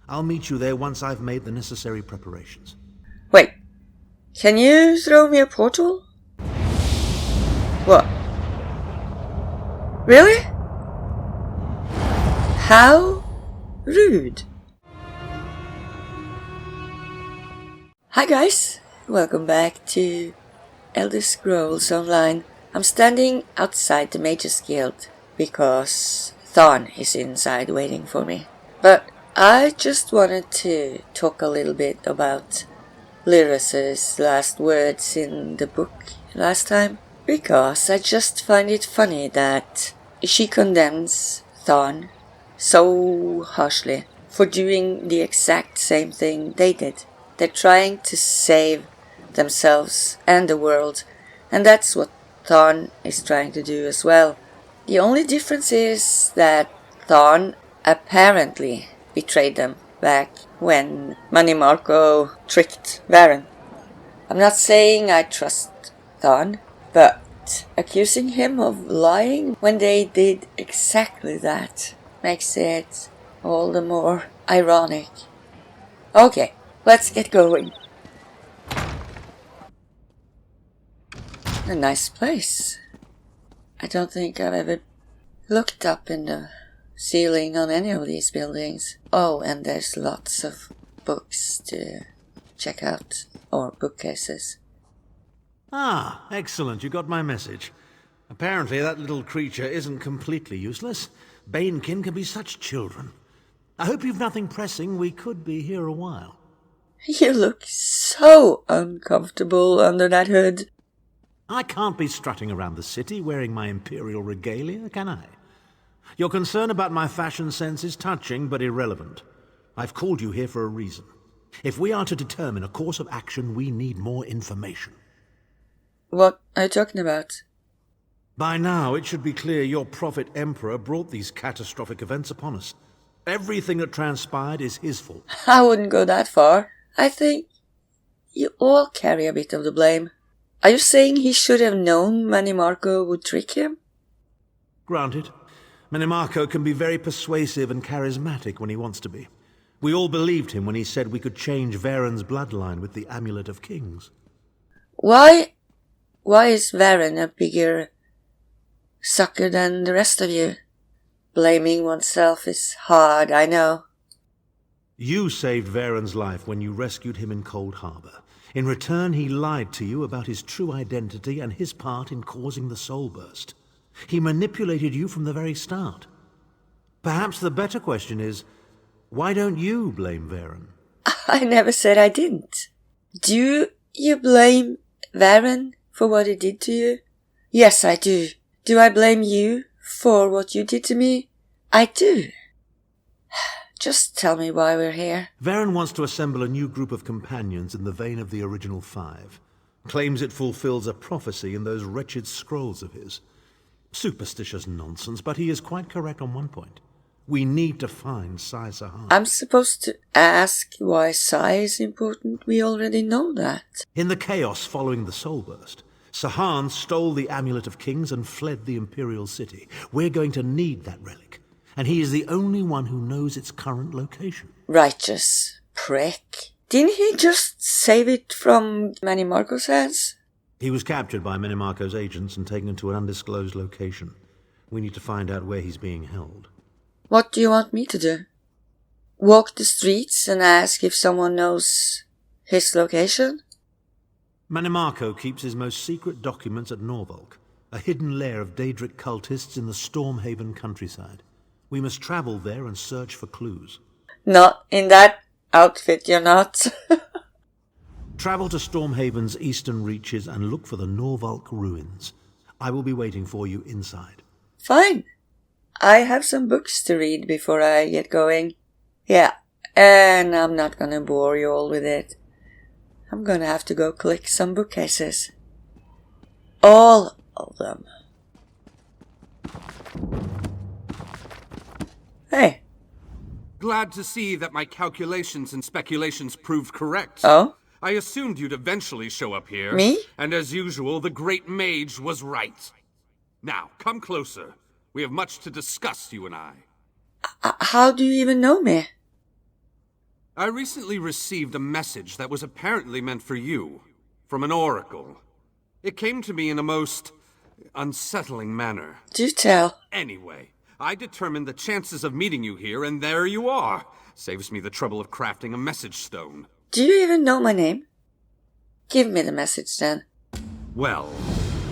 I'll meet you there once I've made the necessary preparations. Wait, can you throw me a portal? What? Really? How rude. Hi guys, welcome back to Elder Scrolls Online. I'm standing outside the Mages Guild because Tharn is inside waiting for me. But I just wanted to talk a little bit about Lyris's last words in the book last time, because I just find it funny that she condemns Tharn so harshly for doing the exact same thing they did. They're trying to save themselves and the world, and that's what Tharn is trying to do as well. The only difference is that Tharn apparently betrayed them back when Marco tricked Varen. I'm not saying I trust Tharn, but accusing him of lying when they did exactly that makes it all the more ironic. Okay, let's get going. A nice place. I don't think I've ever looked up in the ceiling on any of these buildings. Oh, and there's lots of books to check out, or bookcases. Ah, excellent, you got my message. Apparently that little creature isn't completely useless. Banekin can be such children. I hope you've nothing pressing. We could be here a while. You look so uncomfortable under that hood. I can't be strutting around the city wearing my imperial regalia, can I? Your concern about my fashion sense is touching but irrelevant. I've called you here for a reason. If we are to determine a course of action, we need more information. What are you talking about? By now, it should be clear your prophet emperor brought these catastrophic events upon us. Everything that transpired is his fault. I wouldn't go that far. I think you all carry a bit of the blame. Are you saying he should have known Marco would trick him? Granted. Marco can be very persuasive and charismatic when he wants to be. We all believed him when he said we could change Varen's bloodline with the Amulet of Kings. Why is Varen a bigger sucker than the rest of you? Blaming oneself is hard, I know. You saved Varen's life when you rescued him in Cold Harbor. In return, he lied to you about his true identity and his part in causing the soul burst. He manipulated you from the very start. Perhaps the better question is, why don't you blame Varen? I never said I didn't. Do you blame Varen for what he did to you? Yes, I do. Do I blame you for what you did to me? I do. Just tell me why we're here. Varen wants to assemble a new group of companions in the vein of the original five. Claims it fulfills a prophecy in those wretched scrolls of his. Superstitious nonsense, but he is quite correct on one point. We need to find Sai Sahan. I'm supposed to ask why Sai is important? We already know that. In the chaos following the soul burst, Sahan stole the Amulet of Kings and fled the Imperial City. We're going to need that relic, and he is the only one who knows its current location. Righteous prick. Didn't he just save it from Marco's hands? He was captured by Marco's agents and taken to an undisclosed location. We need to find out where he's being held. What do you want me to do? Walk the streets and ask if someone knows his location? Marco keeps his most secret documents at Norvalk, a hidden lair of Daedric cultists in the Stormhaven countryside. We must travel there and search for clues. Not in that outfit, you're not. Travel to Stormhaven's eastern reaches and look for the Norvalk ruins. I will be waiting for you inside. Fine. I have some books to read before I get going. Yeah, and I'm not gonna bore you all with it. I'm gonna have to go click some bookcases. All of them. Hey. Glad to see that my calculations and speculations proved correct. Oh? I assumed you'd eventually show up here. Me? And as usual, the great mage was right. Now, come closer. We have much to discuss, you and I. How do you even know me? I recently received a message that was apparently meant for you, from an oracle. It came to me in a most unsettling manner. Do tell. Anyway, I determined the chances of meeting you here, and there you are. Saves me the trouble of crafting a message stone. Do you even know my name? Give me the message then. Well,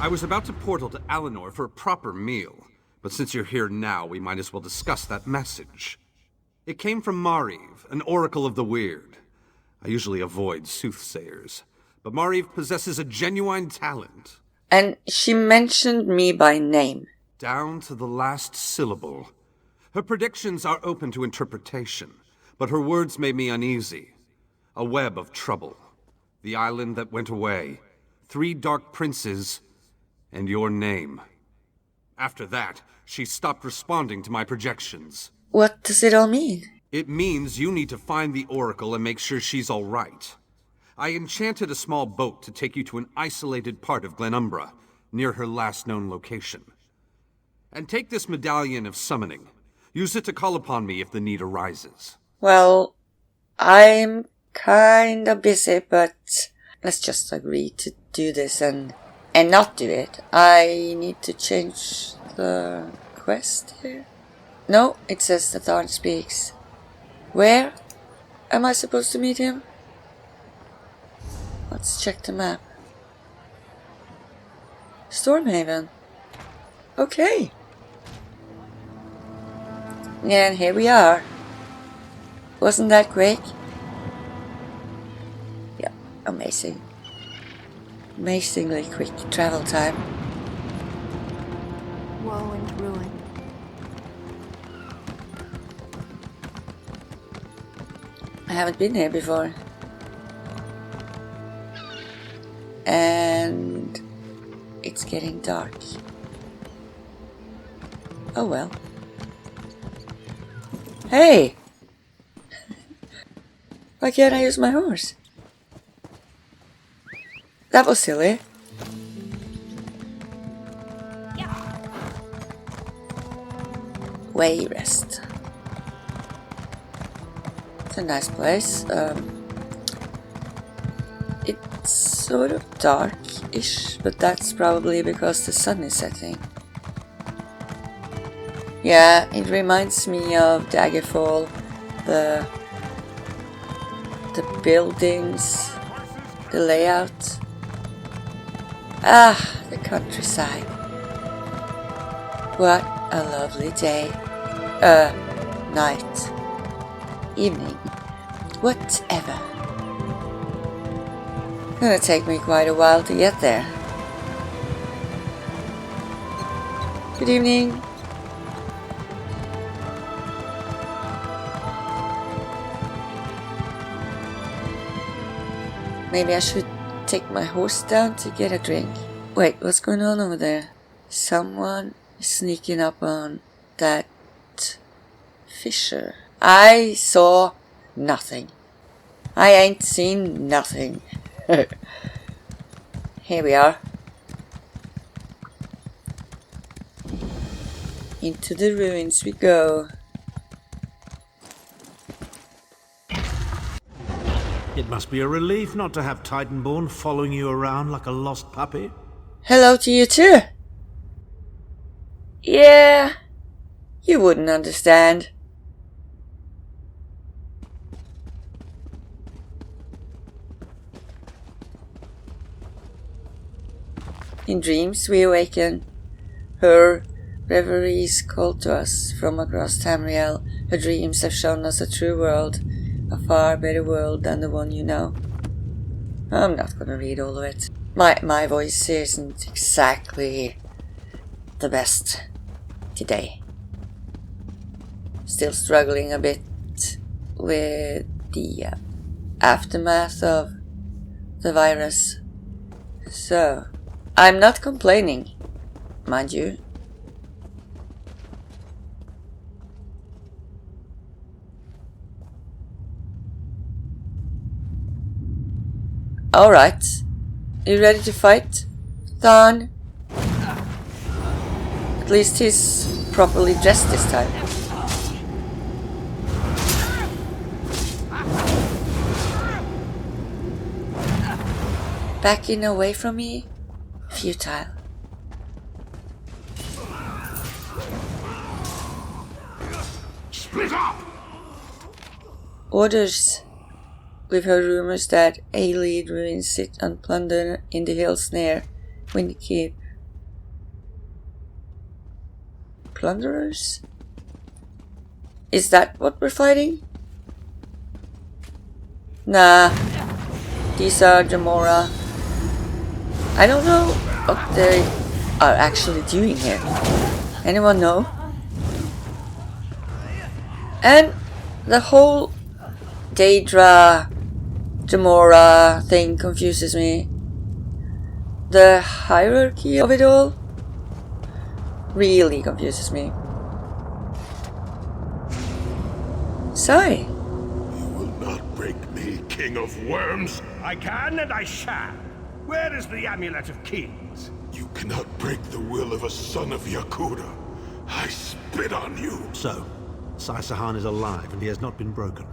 I was about to portal to Alinor for a proper meal, but since you're here now, we might as well discuss that message. It came from Mariv, an oracle of the weird. I usually avoid soothsayers, but Mariv possesses a genuine talent. And she mentioned me by name. Down to the last syllable. Her predictions are open to interpretation, but her words made me uneasy. A web of trouble. The island that went away. 3 dark princes, and your name. After that, she stopped responding to my projections. What does it all mean? It means you need to find the oracle and make sure she's all right. I enchanted a small boat to take you to an isolated part of Glenumbra, near her last known location. And take this Medallion of Summoning. Use it to call upon me if the need arises. Well, I'm kinda busy, but let's just agree to do this and not do it. I need to change the quest here. No, it says that Tharn speaks. Where am I supposed to meet him? Let's check the map. Stormhaven. Okay. And here we are. Wasn't that quick? Yeah, amazing. Amazingly quick travel time. Woe and ruin. I haven't been here before. And it's getting dark. Oh well. Hey! Why can't I use my horse? That was silly. Way rest. It's a nice place. It's sort of dark-ish, but that's probably because the sun is setting. Yeah, it reminds me of Daggerfall, the buildings, the layout. Ah, the countryside. What a lovely day. Night. Evening. Whatever. Gonna take me quite a while to get there. Good evening. Maybe I should take my horse down to get a drink. Wait, what's going on over there? Someone is sneaking up on that fisher. I saw nothing. I ain't seen nothing. Here we are. Into the ruins we go. It must be a relief not to have Titanborn following you around like a lost puppy. Hello to you too. Yeah, you wouldn't understand. In dreams we awaken. Her reveries call to us from across Tamriel. Her dreams have shown us a true world. A far better world than the one you know. I'm not gonna read all of it. My voice isn't exactly the best today. Still struggling a bit with the aftermath of the virus. So, I'm not complaining, mind you. Alright. You ready to fight, Tharn? At least he's properly dressed this time. backing away from me? Futile. Split up! Orders. We've heard rumors that Ayleid ruins sit on plunder in the hills near Windkeep. Plunderers? Is that what we're fighting? Nah. These are Jamora. I don't know what they are actually doing here. Anyone know? And the whole Daedra Jamora thing confuses me. The hierarchy of it all really confuses me. Sai. You will not break me, King of Worms. I can and I shall. Where is the Amulet of Kings? You cannot break the will of a son of Yakuda. I spit on you. So, Sai Sahan is alive and he has not been broken.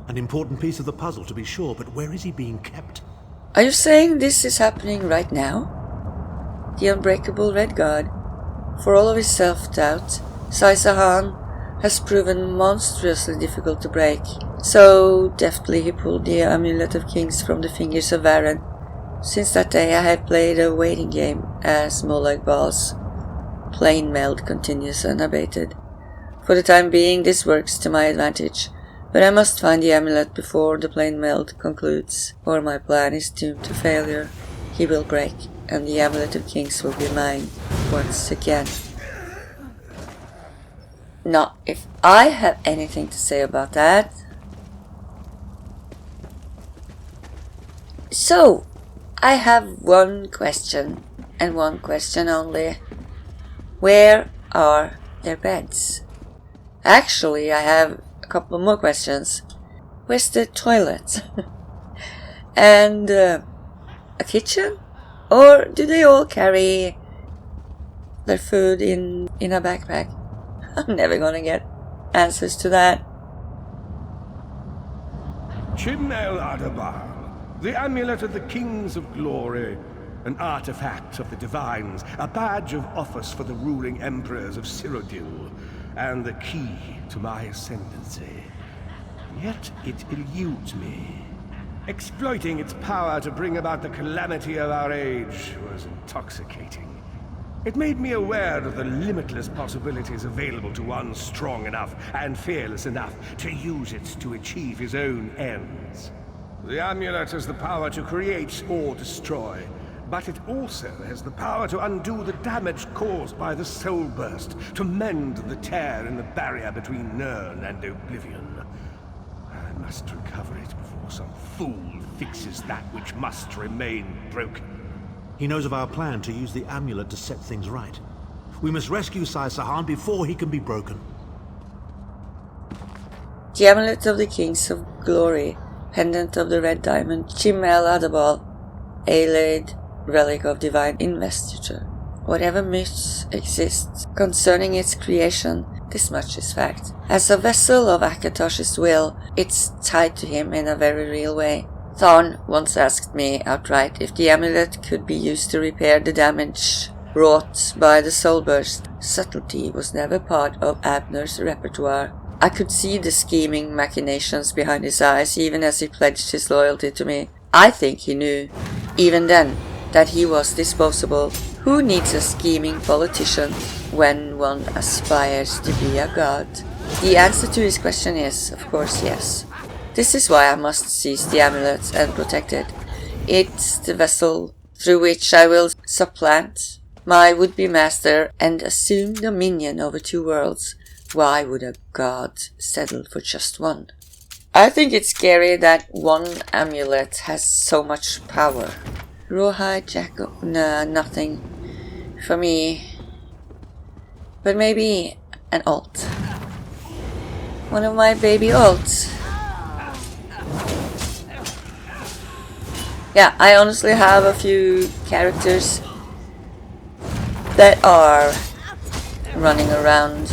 An important piece of the puzzle, to be sure, but where is he being kept? Are you saying this is happening right now? The unbreakable Red God, for all of his self-doubt, Sai Sahan has proven monstrously difficult to break. So deftly he pulled the Amulet of Kings from the fingers of Varen. Since that day I have played a waiting game as Molag Bal's plane meld continues unabated. For the time being this works to my advantage, but I must find the amulet before the plane meld concludes, or my plan is doomed to failure. He will break, and the Amulet of Kings will be mine once again. Not if I have anything to say about that. So, I have one question, and one question only. Where are their beds? Actually, I have a couple more questions. Where's the toilet? And a kitchen? Or do they all carry their food in a backpack? I'm never gonna get answers to that. Chimel Adabal, the Amulet of the Kings of Glory, an artifact of the Divines, a badge of office for the ruling emperors of Cyrodiil, and the key to my ascendancy. Yet it eludes me. Exploiting its power to bring about the calamity of our age was intoxicating. It made me aware of the limitless possibilities available to one strong enough and fearless enough to use it to achieve his own ends. The amulet has the power to create or destroy, but it also has the power to undo the damage caused by the soul burst, to mend the tear in the barrier between Nirn and Oblivion. I must recover it before some fool fixes that which must remain broken. He knows of our plan to use the amulet to set things right. We must rescue Sai Sahan before he can be broken. The Amulet of the Kings of Glory, Pendant of the Red Diamond, Chimel Adabal, Ayleid, Relic of Divine Investiture. Whatever myths exist concerning its creation, this much is fact. As a vessel of Akatosh's will, it's tied to him in a very real way. Tharn once asked me outright if the amulet could be used to repair the damage wrought by the soul burst. Subtlety was never part of Abner's repertoire. I could see the scheming machinations behind his eyes even as he pledged his loyalty to me. I think he knew, even then, that he was disposable. Who needs a scheming politician when one aspires to be a god? The answer to his question is, of course, yes. This is why I must seize the amulet and protect it. It's the vessel through which I will supplant my would-be master and assume dominion over two worlds. Why would a god settle for just one? I think it's scary that one amulet has so much power. Rawhide, Jacob, nah, nothing for me. But maybe an alt. One of my baby alts. Yeah, I honestly have a few characters that are running around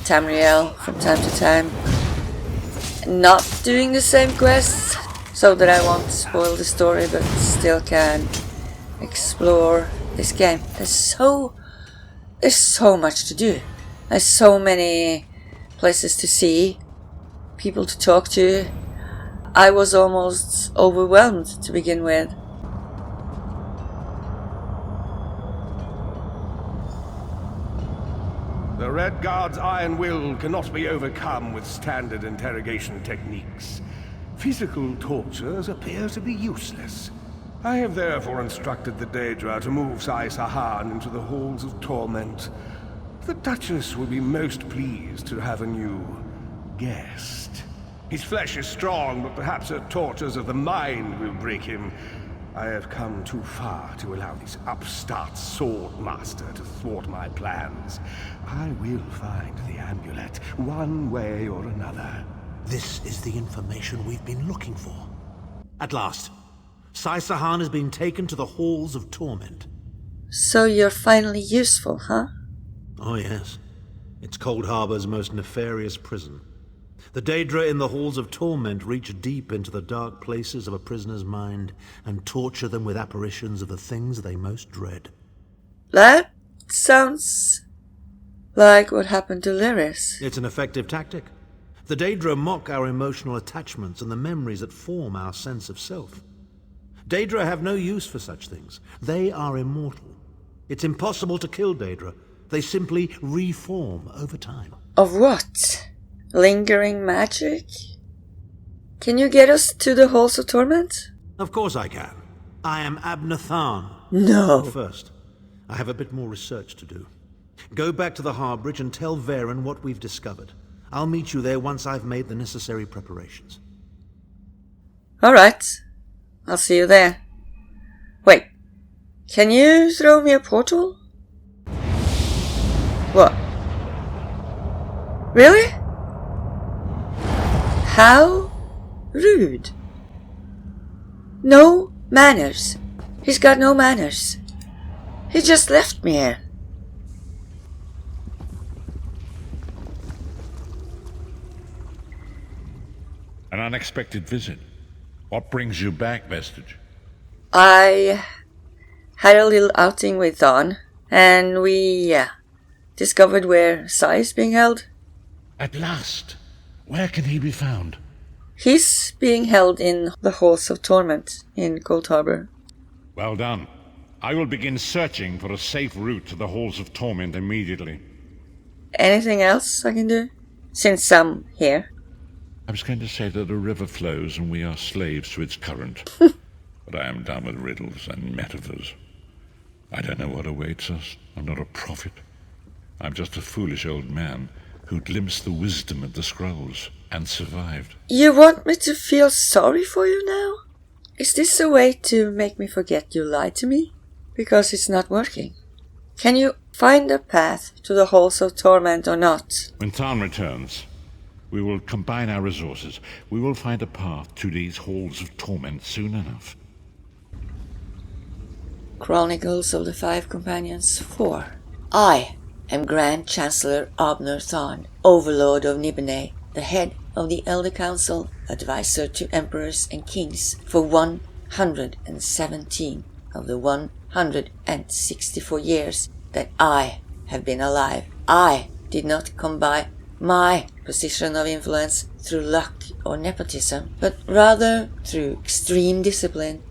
Tamriel from time to time, not doing the same quests, so that I won't spoil the story but still can explore this game. There's so much to do. There's so many places to see, people to talk to. I was almost overwhelmed to begin with. The Red Guard's iron will cannot be overcome with standard interrogation techniques. Physical tortures appear to be useless. I have therefore instructed the Daedra to move Sai Sahan into the halls of torment. The Duchess will be most pleased to have a new guest. His flesh is strong, but perhaps her tortures of the mind will break him. I have come too far to allow this upstart sword master to thwart my plans. I will find the amulet, one way or another. This is the information we've been looking for. At last, Sai Sahan has been taken to the halls of torment. So you're finally useful, huh? Oh yes. It's Cold Harbor's most nefarious prison. The Daedra in the halls of torment reach deep into the dark places of a prisoner's mind and torture them with apparitions of the things they most dread. That sounds like what happened to Lyris. It's an effective tactic. The Daedra mock our emotional attachments and the memories that form our sense of self. Daedra have no use for such things. They are immortal. It's impossible to kill Daedra. They simply reform over time. Of what? Lingering magic? Can you get us to the halls of torment? Of course I can. I am Abner Tharn. No. But first, I have a bit more research to do. Go back to the Harbridge and tell Varen what we've discovered. I'll meet you there once I've made the necessary preparations. Alright. I'll see you there. Wait. Can you throw me a portal? What? Really? How rude. No manners. He's got no manners. He just left me here. An unexpected visit. What brings you back, Vestige? I had a little outing with Tharn, and we discovered where Sai is being held. At last! Where can he be found? He's being held in the halls of torment in Cold Harbor. Well done. I will begin searching for a safe route to the halls of torment immediately. Anything else I can do? Since I'm here. I was going to say that a river flows and we are slaves to its current. But I am done with riddles and metaphors. I don't know what awaits us. I'm not a prophet. I'm just a foolish old man who glimpsed the wisdom of the scrolls and survived. You want me to feel sorry for you now? Is this a way to make me forget you lied to me? Because it's not working. Can you find a path to the halls of torment or not? When Tharn returns, we will combine our resources. We will find a path to these halls of torment soon enough. Chronicles of the Five Companions 4. I am Grand Chancellor Abner Tharn, Overlord of Nibene, the head of the Elder Council, advisor to emperors and kings for 117 of the 164 years that I have been alive. I did not come by my position of influence through luck or nepotism, but rather through extreme discipline,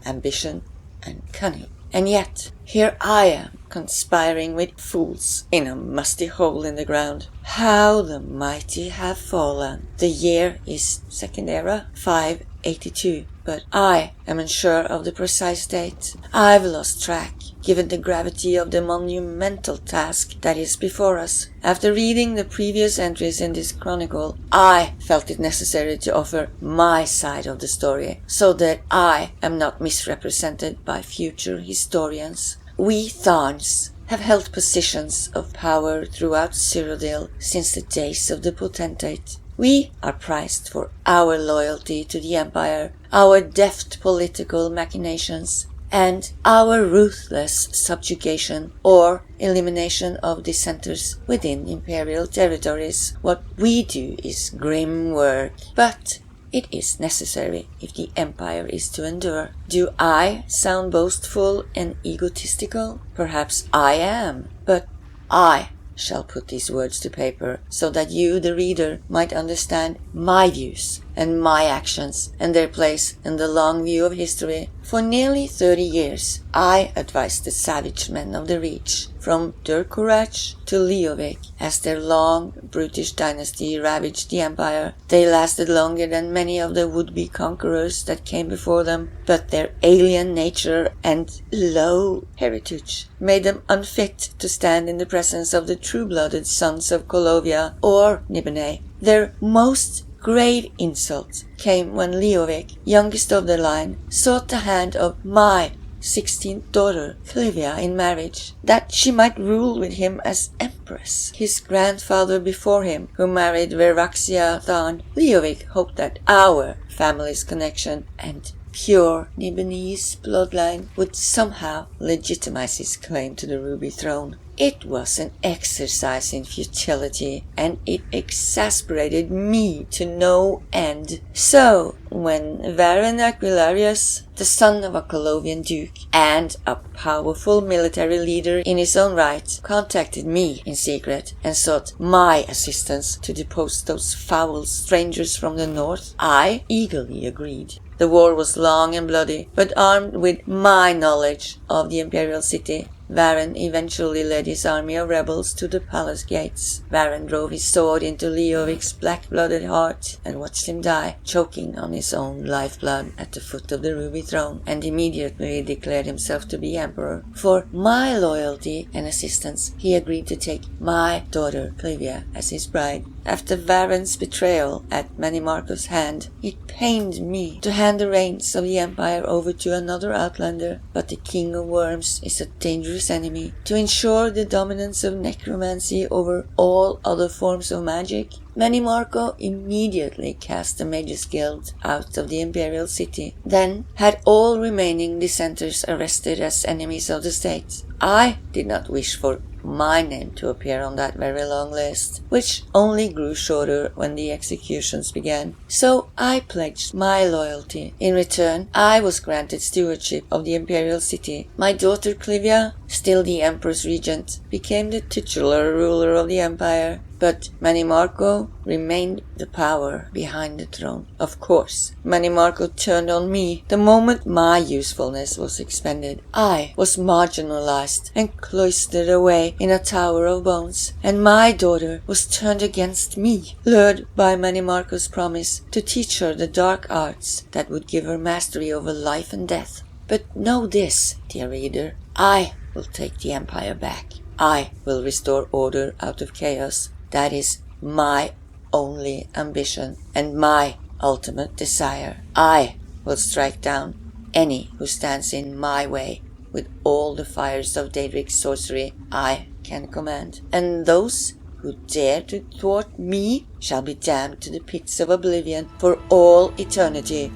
ambition, and cunning. And yet, here I am, conspiring with fools in a musty hole in the ground. How the mighty have fallen. The year is Second Era, 582, but I am unsure of the precise date. I've lost track, given the gravity of the monumental task that is before us. After reading the previous entries in this chronicle, I felt it necessary to offer my side of the story, so that I am not misrepresented by future historians. We Tharns have held positions of power throughout Cyrodiil since the days of the Potentate. We are prized for our loyalty to the Empire, our deft political machinations, and our ruthless subjugation or elimination of dissenters within imperial territories. What we do is grim work, but It is necessary if the Empire is to endure. Do I sound boastful and egotistical? Perhaps I am, but I shall put these words to paper so that you, the reader, might understand my views and my actions and their place in the long view of history. For nearly 30 years, I advised the savage men of the Reach, from Durkurach to Leovic, as their long, brutish dynasty ravaged the Empire. They lasted longer than many of the would-be conquerors that came before them, but their alien nature and low heritage made them unfit to stand in the presence of the true-blooded sons of Colovia or Nibene. Their most grave insult came when Leovic, youngest of the line, sought the hand of my 16th daughter, Clivia, in marriage, that she might rule with him as empress. His grandfather before him, who married Veraxia Tharn, Leovic hoped that our family's connection and pure Nibenese bloodline would somehow legitimize his claim to the Ruby Throne. It was an exercise in futility, and it exasperated me to no end. So, when Varen Aquilarius, the son of a Colovian duke and a powerful military leader in his own right, contacted me in secret and sought my assistance to depose those foul strangers from the north, I eagerly agreed. The war was long and bloody, but armed with my knowledge of the imperial city, Varen eventually led his army of rebels to the palace gates. Varen drove his sword into Leovic's black-blooded heart and watched him die, choking on his own lifeblood at the foot of the Ruby Throne, and immediately declared himself to be emperor. For my loyalty and assistance, he agreed to take my daughter Clivia as his bride. After Varen's betrayal at Manimarco's hand, it pained me to hand the reins of the Empire over to another outlander, but the King of Worms is a dangerous enemy. To ensure the dominance of necromancy over all other forms of magic, Manimarco immediately cast the Mages Guild out of the Imperial City, then had all remaining dissenters arrested as enemies of the state. I did not wish for my name to appear on that very long list, which only grew shorter when the executions began. So I pledged my loyalty. In return, I was granted stewardship of the Imperial City. My daughter Clivia, still the Emperor's regent, became the titular ruler of the Empire. But Manimarco remained the power behind the throne. Of course, Manimarco turned on me the moment my usefulness was expended. I was marginalized and cloistered away in a tower of bones, and my daughter was turned against me, lured by Manimarco's promise to teach her the dark arts that would give her mastery over life and death. But know this, dear reader, I will take the Empire back. I will restore order out of chaos. That is my only ambition and my ultimate desire. I will strike down any who stands in my way with all the fires of Daedric's sorcery I can command. And those who dare to thwart me shall be damned to the pits of oblivion for all eternity.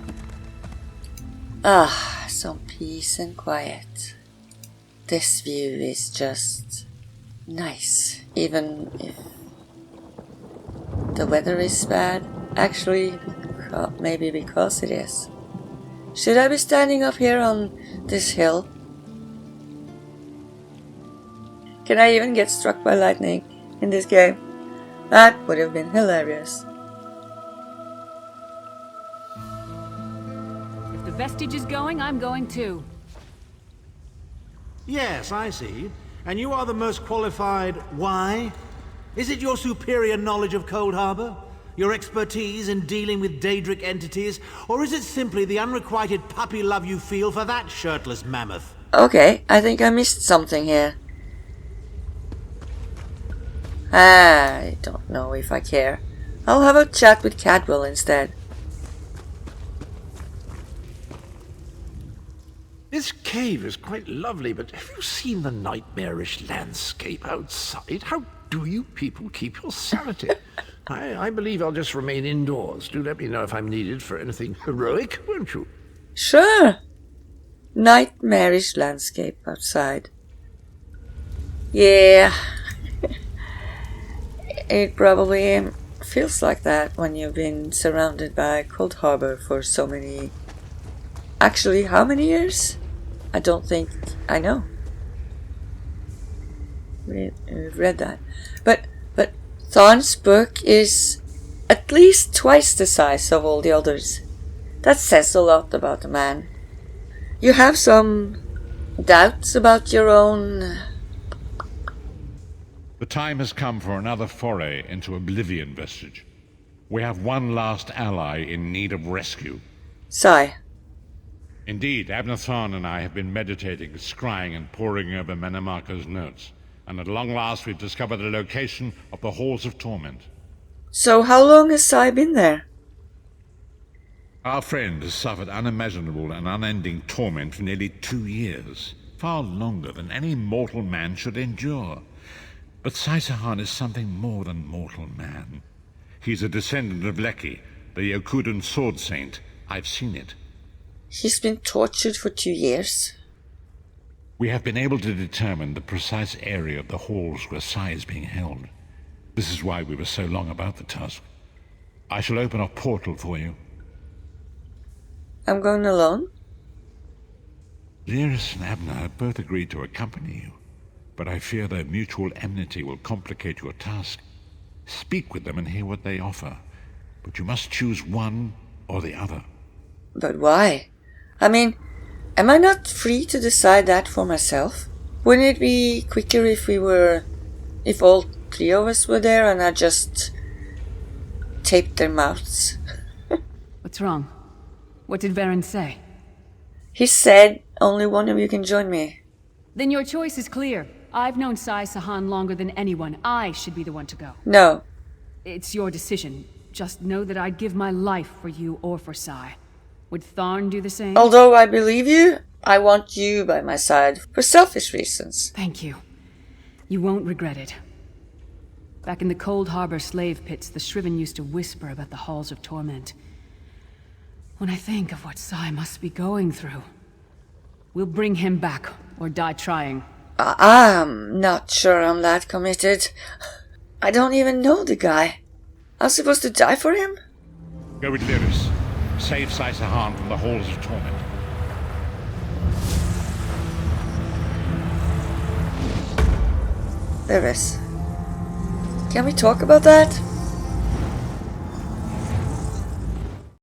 Ah, some peace and quiet. This view is just nice, even if the weather is bad. Actually, maybe because it is. Should I be standing up here on this hill? Can I even get struck by lightning in this game? That would have been hilarious. If the vestige is going, I'm going too. Yes, I see. And you are the most qualified. Why? Is it your superior knowledge of Cold Harbor? Your expertise in dealing with Daedric entities? Or is it simply the unrequited puppy love you feel for that shirtless mammoth? Okay, I think I missed something here. I don't know if I care. I'll have a chat with Cadwell instead. This cave is quite lovely, but have you seen the nightmarish landscape outside? How do you people keep your sanity? I believe I'll just remain indoors. Do let me know if I'm needed for anything heroic, won't you? Sure. Nightmarish landscape outside. Yeah. It probably feels like that when you've been surrounded by Cold Harbor for so many... Actually, how many years? I don't think I know. We've read that. But Tharn's book is at least twice the size of all the others. That says a lot about the man. You have some doubts about your own... The time has come for another foray into Oblivion vestige. We have one last ally in need of rescue. Sai. Indeed, Abner Tharn and I have been meditating, scrying, and poring over Menemarca's notes. And at long last we've discovered the location of the Halls of Torment. So how long has Sai been there? Our friend has suffered unimaginable and unending torment for nearly 2 years. Far longer than any mortal man should endure. But Sai Sahan is something more than mortal man. He's a descendant of Leki, the Yokudan sword saint. I've seen it. He's been tortured for 2 years. We have been able to determine the precise area of the halls where Sai is being held. This is why we were so long about the task. I shall open a portal for you. I'm going alone? Lyris and Abner have both agreed to accompany you, but I fear their mutual enmity will complicate your task. Speak with them and hear what they offer, but you must choose one or the other. But why? I mean, am I not free to decide that for myself? Wouldn't it be quicker if all 3 of us were there and I just taped their mouths? What's wrong? What did Varen say? He said only one of you can join me. Then your choice is clear. I've known Sai Sahan longer than anyone. I should be the one to go. No. It's your decision. Just know that I'd give my life for you or for Sai. Would Tharn do the same? Although I believe you, I want you by my side for selfish reasons. Thank you. You won't regret it. Back in the Cold Harbor slave pits, the Shriven used to whisper about the Halls of Torment. When I think of what Sai must be going through, we'll bring him back, or die trying. I'm not sure I'm that committed. I don't even know the guy. I'm supposed to die for him? Go with Lyris. Save Sai Sahan from the Halls of Torment. Lyris. Can we talk about that?